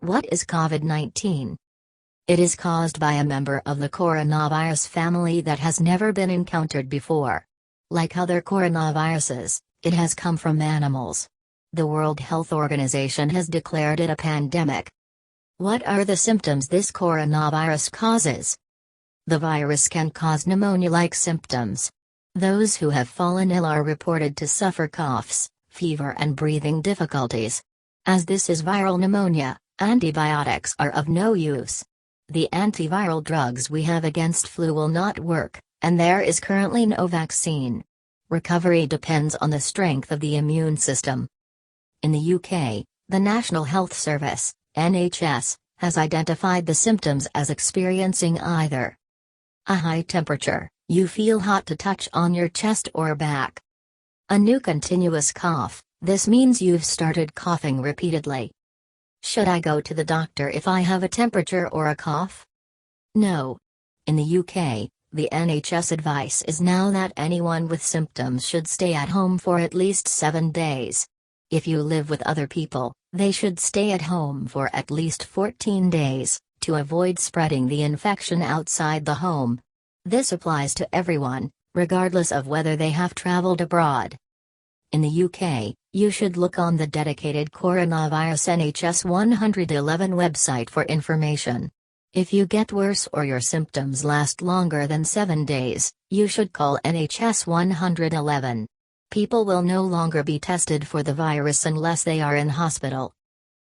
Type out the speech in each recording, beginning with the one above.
What is COVID-19? It is caused by a member of the coronavirus family that has never been encountered before. Like other coronaviruses, it has come from animals. The World Health Organization has declared it a pandemic. What are the symptoms this coronavirus causes? The virus can cause pneumonia-like symptoms. Those who have fallen ill are reported to suffer coughs, fever and breathing difficulties. As this is viral pneumonia, antibiotics are of no use. The antiviral drugs we have against flu will not work, and there is currently no vaccine. Recovery depends on the strength of the immune system. In the UK, the National Health Service, NHS, has identified the symptoms as experiencing either a high temperature, you feel hot to touch on your chest or back. A new continuous cough, this means you've started coughing repeatedly. Should I go to the doctor if I have a temperature or a cough? No. In the UK, the NHS advice is now that anyone with symptoms should stay at home for at least 7 days. If you live with other people, they should stay at home for at least 14 days, to avoid spreading the infection outside the home. This applies to everyone, regardless of whether they have traveled abroad. In the UK, you should look on the dedicated Coronavirus NHS 111 website for information. If you get worse or your symptoms last longer than 7 days, you should call NHS 111. People will no longer be tested for the virus unless they are in hospital.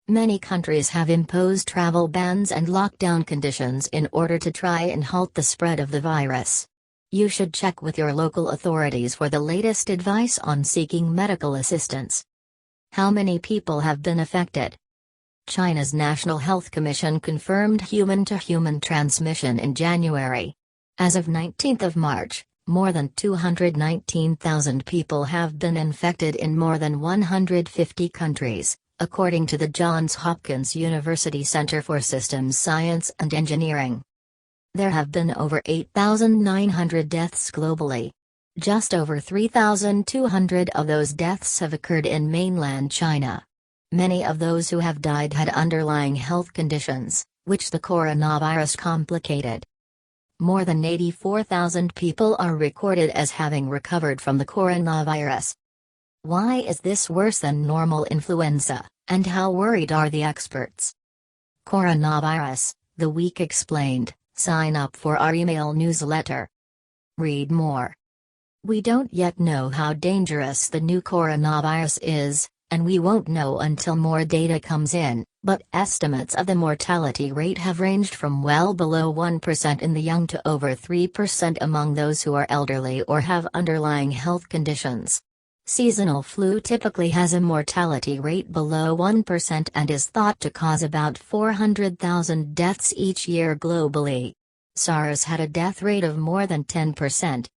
Many countries have imposed travel bans and lockdown conditions in order to try and halt the spread of the virus. You should check with your local authorities for the latest advice on seeking medical assistance. How many people have been affected? China's National Health Commission confirmed human-to-human transmission in January. As of 19th of March, more than 219,000 people have been infected in more than 150 countries, according to the Johns Hopkins University Center for Systems Science and Engineering. There have been over 8,900 deaths globally. Just over 3,200 of those deaths have occurred in mainland China. Many of those who have died had underlying health conditions, which the coronavirus complicated. More than 84,000 people are recorded as having recovered from the coronavirus. Why is this worse than normal influenza, and how worried are the experts? Coronavirus, The Week explained. Sign up for our email newsletter. Read more. We don't yet know how dangerous the new coronavirus is, and we won't know until more data comes in, but estimates of the mortality rate have ranged from well below 1% in the young to over 3% among those who are elderly or have underlying health conditions. Seasonal flu typically has a mortality rate below 1% and is thought to cause about 400,000 deaths each year globally. SARS had a death rate of more than 10%.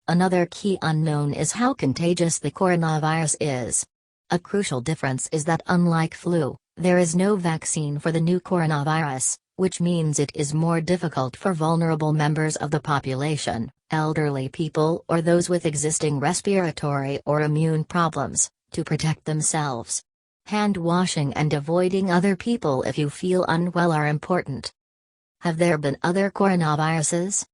Another key unknown is how contagious the coronavirus is. A crucial difference is that unlike flu, there is no vaccine for the new coronavirus, which means it is more difficult for vulnerable members of the population, elderly people or those with existing respiratory or immune problems, to protect themselves. Hand washing and avoiding other people if you feel unwell are important. Have there been other coronaviruses?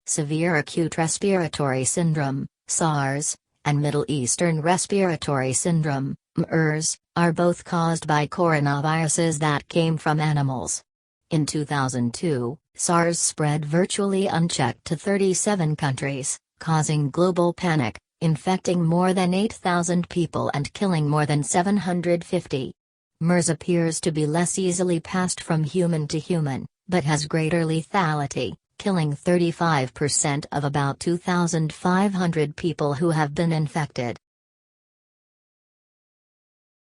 Severe acute respiratory syndrome, SARS, and Middle Eastern respiratory syndrome, MERS, are both caused by coronaviruses that came from animals. In 2002, SARS spread virtually unchecked to 37 countries, causing global panic, infecting more than 8,000 people and killing more than 750. MERS appears to be less easily passed from human to human, but has greater lethality, killing 35% of about 2,500 people who have been infected.